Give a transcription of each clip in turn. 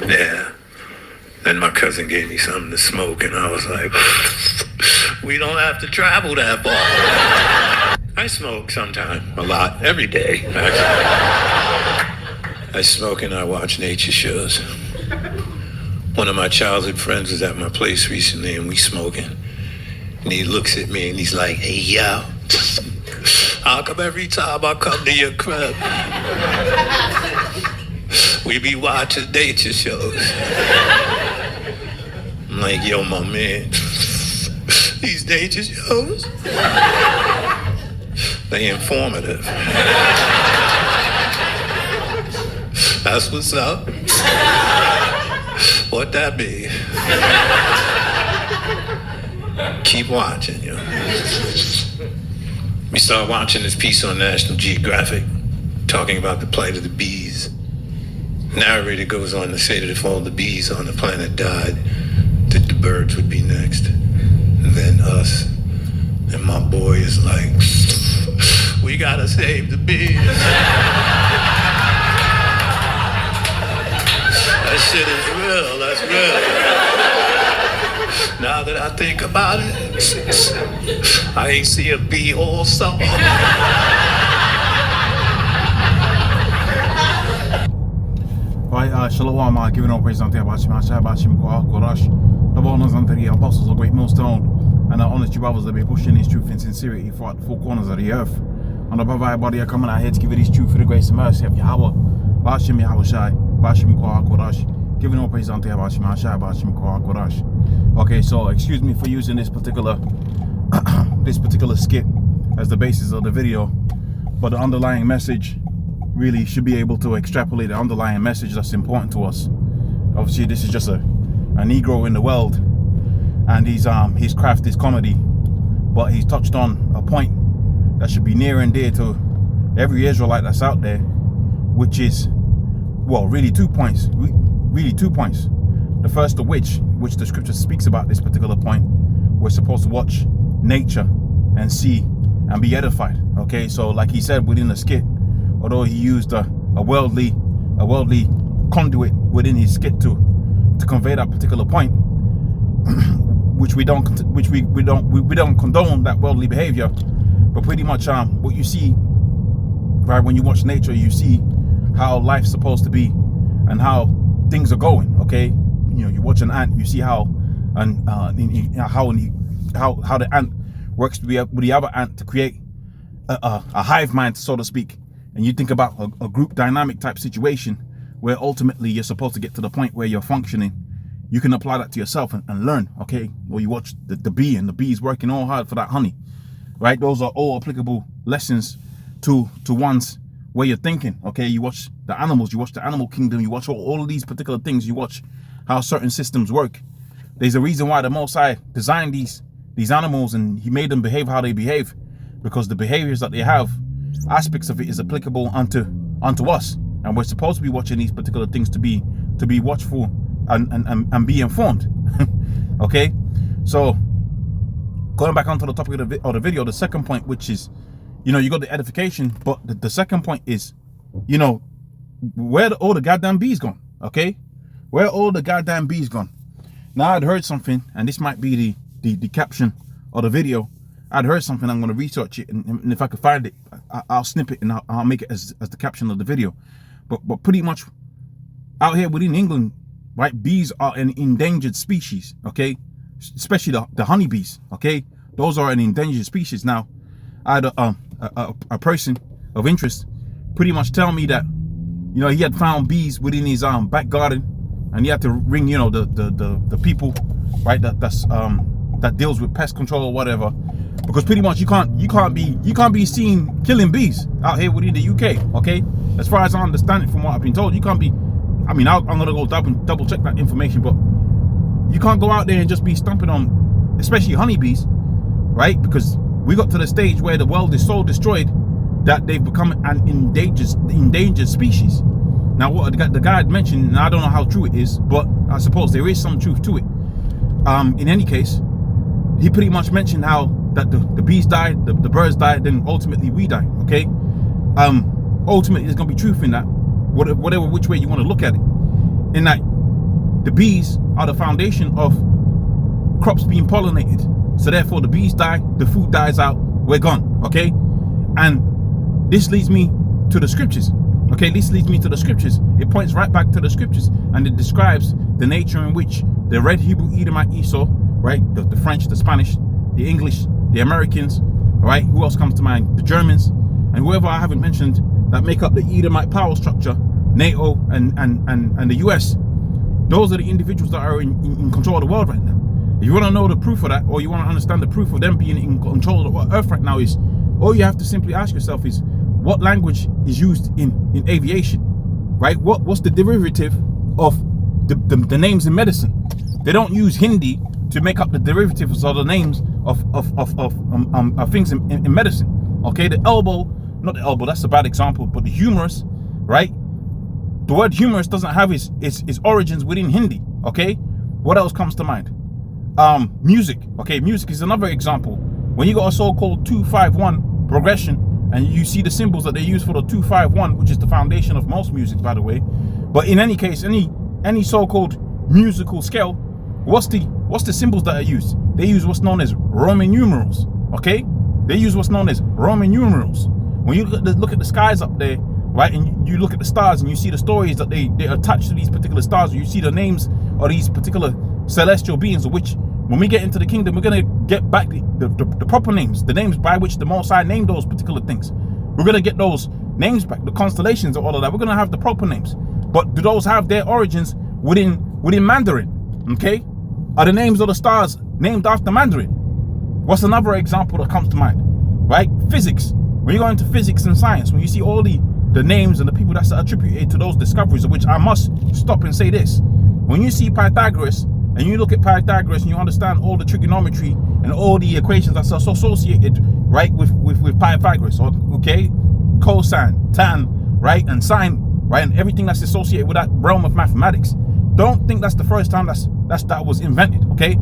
Yeah. Then my cousin gave me something to smoke, and I was like, we don't have to travel that far. I smoke sometime, a lot, every day, actually. I smoke and I watch nature shows. One of my childhood friends was at my place recently, and we smoking. And he looks at me and he's like, hey, yo, how come every time I come to your crib, we be watching nature shows? I'm like, yo, my man, these nature shows, they informative. That's what's up. What that be? Keep watching, yo. We start watching this piece on National Geographic talking about the plight of the bees. Narrator goes on to say that if all the bees on the planet died, that the birds would be next, and then us. And my boy is like, we gotta save the bees. That shit is real, that's real. Now that I think about it, I ain't see a bee all summer. Right, Shalom, giving all praise unto Yahweh Hashem, Korash, the bonus unto the apostles of Great Millstone, and the honest brothers that be pushing this truth in sincerity throughout the four corners of the earth. And above everybody are coming out here to give you this truth for the grace and mercy of Yahweh, Hashem Yahweh Shai, Hashem Korash, giving all praise unto Yahweh Hashem, Hashem Korash. Okay, so excuse me for using this particular skit as the basis of the video, but the underlying message really should be able to extrapolate the underlying message that's important to us. Obviously, this is just a Negro in the world, and his craft is comedy, but he's touched on a point that should be near and dear to every Israelite that's out there, which is, well, really 2 points. Really 2 points. The first of which the scripture speaks about this particular point. We're supposed to watch nature and see and be edified. Okay, so like he said within the skit, although he used a worldly conduit within his skit to convey that particular point, which we don't condone that worldly behavior, but pretty much what you see, right, when you watch nature, you see how life's supposed to be and how things are going. Okay, you know, you watch an ant, you see how the ant works with the other ant to create a hive mind, so to speak. And you think about a group dynamic type situation where ultimately you're supposed to get to the point where you're functioning. You can apply that to yourself and learn, okay? Or you watch the bee, and the bee's working all hard for that honey, right? Those are all applicable lessons to one's way of thinking, okay? You watch the animals, you watch the animal kingdom, you watch all of these particular things, you watch how certain systems work. There's a reason why the Most High designed these animals, and he made them behave how they behave, because the behaviors that they have, aspects of it is applicable unto us, and we're supposed to be watching these particular things to be watchful and be informed. Okay, so going back onto the topic of the video, the second point, which is, you know, you got the edification, but the second point is, you know, where all the goddamn bees gone? Okay, where all the goddamn bees gone? Now I'd heard something, and this might be the caption of the video. I'd heard something. I'm going to research it, and if I could find it, I'll snip it and I'll make it as the caption of the video. But pretty much out here within England, right, bees are an endangered species. Okay, especially the honeybees. Okay, those are an endangered species. Now, I had a person of interest pretty much tell me that, you know, he had found bees within his back garden, and he had to ring, you know, the people, right, that deals with pest control or whatever, because pretty much you can't be seen killing bees out here within the UK. Okay, as far as I understand it from what I've been told, you can't be. I mean, I'm gonna go double check that information, but you can't go out there and just be stomping on, especially honeybees, right? Because we got to the stage where the world is so destroyed that they've become an endangered species. Now, what the guy had mentioned, and I don't know how true it is, but I suppose there is some truth to it. In any case, he pretty much mentioned how that the bees died, the birds died, then ultimately we die. Okay, ultimately there's gonna be truth in that, whatever which way you want to look at it. in that the bees are the foundation of crops being pollinated. So therefore the bees die, the food dies out, we're gone, okay? And this leads me to the scriptures, okay? This leads me to the scriptures. It points right back to the scriptures, and it describes the nature in which the red Hebrew Edomite Esau, right? The French, the Spanish, the English, the Americans, right? Who else comes to mind? The Germans, and whoever I haven't mentioned that make up the Edomite power structure, NATO and the US. Those are the individuals that are in control of the world right now. If you want to know the proof of that, or you want to understand the proof of them being in control of the earth right now, is all you have to simply ask yourself is, what language is used in aviation, right? What's the derivative of the names in medicine? They don't use Hindi to make up the derivatives of the names of things in medicine. Okay, the elbow, not the elbow, that's a bad example, but the humerus, right? The word humerus doesn't have its origins within Hindi. Okay, what else comes to mind? Music. Okay, music is another example. When you got a so-called 2-5-1 progression, and you see the symbols that they use for the 2-5-1, which is the foundation of most music, by the way. But in any case, any so-called musical scale, what's the symbols that are used? They use what's known as Roman numerals. Okay, they use what's known as Roman numerals. When you look at the skies up there, right, and you look at the stars and you see the stories that they attach to these particular stars, you see the names of these particular celestial beings, of which when we get into the kingdom, we're going to get back the proper names, the names by which the Most High named those particular things. We're going to get those names back, the constellations and all of that. We're going to have the proper names. But do those have their origins within Mandarin? Okay? Are the names of the stars named after Mandarin? What's another example that comes to mind? Right? Physics. When you go into physics and science, when you see all the names and the people that's attributed to those discoveries, of which I must stop and say this. When you see Pythagoras, and you look at Pythagoras and you understand all the trigonometry and all the equations that's associated, right, with Pythagoras, okay, cosine, tan, right, and sine, right, and everything that's associated with that realm of mathematics. Don't think that's the first time that was invented, okay?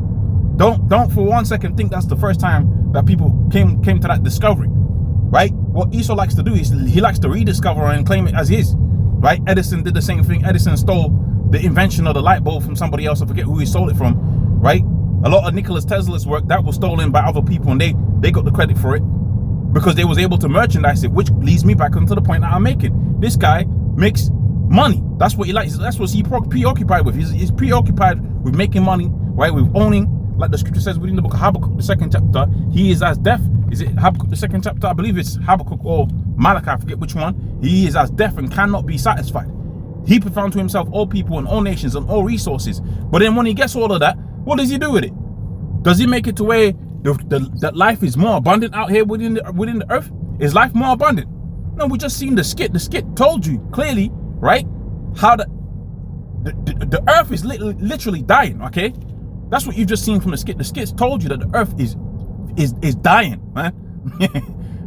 Don't for 1 second think that's the first time that people came to that discovery, right? What Esau likes to do is he likes to rediscover and claim it as his, right? Edison did the same thing. Edison stole the invention of the light bulb from somebody else. I forget who he stole it from, right? A lot of Nikola Tesla's work that was stolen by other people, and they got the credit for it because they was able to merchandise it, which leads me back onto the point that I'm making. This guy makes money. That's what he likes. That's what he's preoccupied with. He's preoccupied with making money, right? With owning, like the scripture says within the book of Habakkuk, the 2nd chapter. He is as deaf. Is it Habakkuk, the 2nd chapter? I believe it's Habakkuk or Malachi, I forget which one. He is as deaf and cannot be satisfied. He put unto himself all people and all nations and all resources. But then when he gets all of that, what does he do with it? Does he make it to where that life is more abundant out here within the earth? Is life more abundant? No, we just seen the skit. The skit told you clearly, right, how the earth is literally dying, okay? That's what you've just seen from the skit. The skits told you that the earth is dying, man.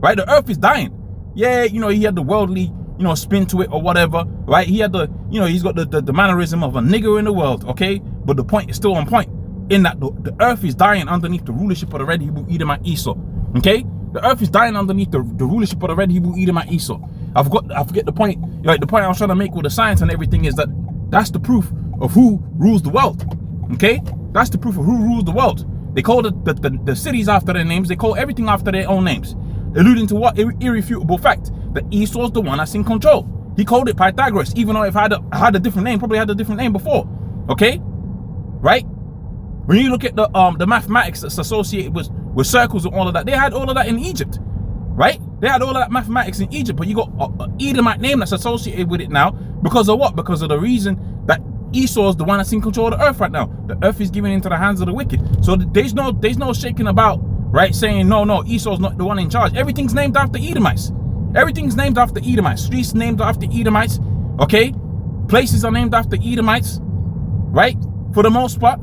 Right? The earth is dying. Yeah, he had the worldly, spin to it or whatever, right? He had he's got the mannerism of a nigger in the world, okay? But the point is still on point, in that the earth is dying underneath the rulership of the red Hebrew Edomite Esau, okay? The earth is dying underneath the rulership of the red Hebrew Edomite Esau. I forget the point. Like, the point I was trying to make with the science and everything is that's the proof of who rules the world, okay? That's the proof of who rules the world. They call the cities after their names. They call everything after their own names, alluding to what irrefutable fact? That Esau's the one that's in control. He called it Pythagoras, even though if I had a different name, probably had a different name before. Okay, right? When you look at the mathematics that's associated with circles and all of that, they had all of that in Egypt, right? They had all of that mathematics in Egypt, but you got an Edomite name that's associated with it now because of what? Because of the reason that Esau is the one that's in control of the earth right now. The earth is given into the hands of the wicked. So there's no shaking about, right? Saying no, Esau's not the one in charge. Everything's named after Edomites. Everything's named after Edomites. Streets named after Edomites. Okay? Places are named after Edomites. Right? For the most part.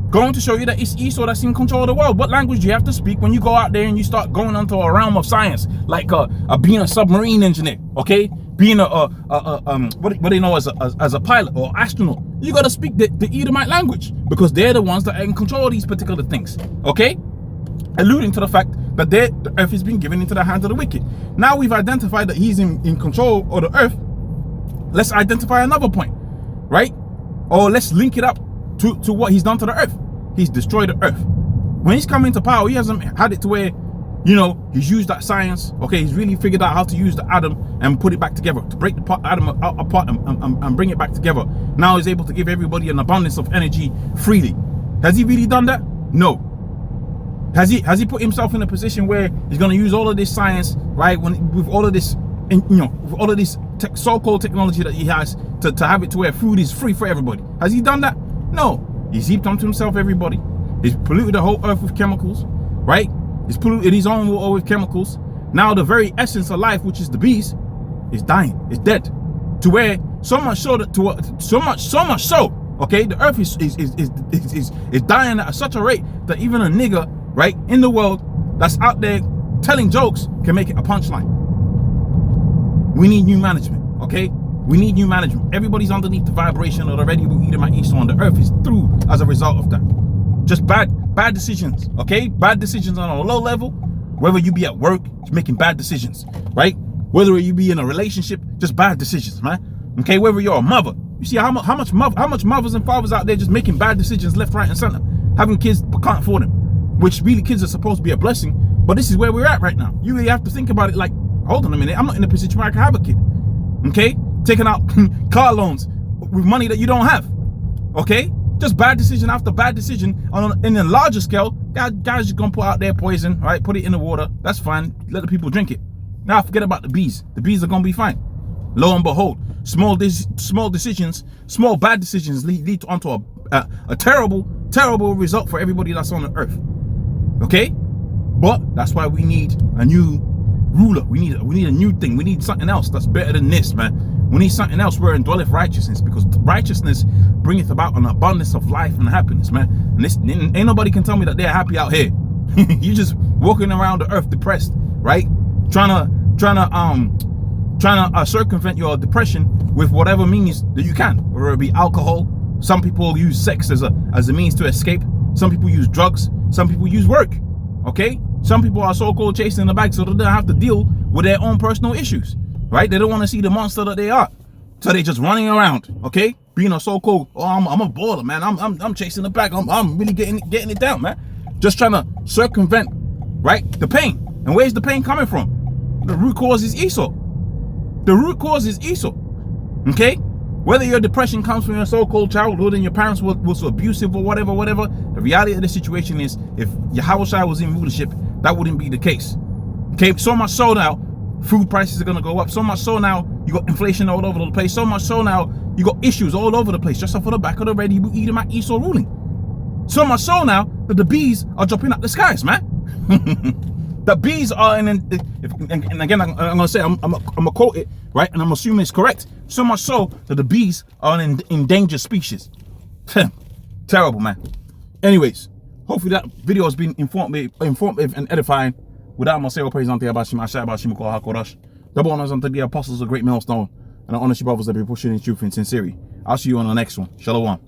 Going to show you that it's Esau that's in control of the world. What language do you have to speak when you go out there and you start going onto a realm of science? Like being a submarine engineer. Okay? Being what do you know as a pilot or astronaut. You got to speak the Edomite language. Because they're the ones that are in control of these particular things. Okay? Alluding to the fact that the earth is being given into the hands of the wicked. Now we've identified that he's in control of the earth. Let's identify another point, right? Or let's link it up to what he's done to the earth. He's destroyed the earth. When he's come into power, he hasn't had it to where, you know, he's used that science. Okay, he's really figured out how to use the atom and put it back together, to break the atom apart and bring it back together. Now he's able to give everybody an abundance of energy freely. Has he really done that? No. Has he put himself in a position where he's going to use all of this science, right? With all of this, you know, with all of this so-called technology that he has to have it to where food is free for everybody. Has he done that? No. He's heaped onto himself everybody. He's polluted the whole earth with chemicals, right? He's polluted his own water with chemicals. Now the very essence of life, which is the bees, is dying, is dead. To where so much so okay, the earth is dying at such a rate that even a nigger, right, in the world that's out there telling jokes can make it a punchline. We need new management, okay? We need new management. Everybody's underneath the vibration of the Red Eagle Edomite Esau, and the earth is through as a result of that. Just bad decisions, okay? Bad decisions on a low level. Whether you be at work, just making bad decisions, right? Whether you be in a relationship, just bad decisions, man. Okay, whether you're a mother, you see how much mothers and fathers out there just making bad decisions left, right, and center, having kids but can't afford them, which really kids are supposed to be a blessing. But this is where we're at right now. You really have to think about it like, hold on a minute, I'm not in a position where I can have a kid, okay? Taking out car loans with money that you don't have, okay? Just bad decision after bad decision. In a larger scale, guys just gonna put out their poison, right? Put it in the water. That's fine. Let the people drink it. Now forget about the bees. The bees are gonna be fine. Lo and behold, small decisions, small bad decisions lead onto a terrible result for everybody that's on the earth. Okay, but that's why we need a new ruler. We need a new thing. We need something else that's better than this, man. We need something else wherein dwelleth righteousness, because righteousness bringeth about an abundance of life and happiness, man. And this, ain't nobody can tell me that they're happy out here. You just walking around the earth depressed, right? Trying to circumvent your depression with whatever means that you can, whether it be alcohol. Some people use sex as a means to escape. Some people use drugs. Some people use work. Okay? Some people are so-called chasing the bag so they don't have to deal with their own personal issues. Right? They don't want to see the monster that they are. So they're just running around, okay? Being a so-called, oh, I'm a baller, man. I'm chasing the bag. I'm really getting it down, man. Just trying to circumvent, right, the pain. And where's the pain coming from? The root cause is Esau. The root cause is Esau. Okay? Whether your depression comes from your so-called childhood and your parents were so abusive or whatever, the reality of the situation is, if Yahweh was in rulership, that wouldn't be the case. Okay? So much so now, food prices are going to go up. So much so now, you got inflation all over the place. So much so now, you got issues all over the place just off of the back of the Red Eagle Edomite Esau ruling. So much so now that the bees are dropping out the skies, man. The bees are and again, I'm going to say, I'm going to quote it, right? And I'm assuming it's correct. So much so that the bees are an endangered species. Terrible, man. Anyways, hopefully that video has been informative and edifying. Without my say, praise unto Yabashim, Ashai Bashim, Kol HaKodash. Double honors unto the apostles of great millstone, and I honor you brothers that be pushing in truth and sincerity. I'll see you on the next one. Shalom.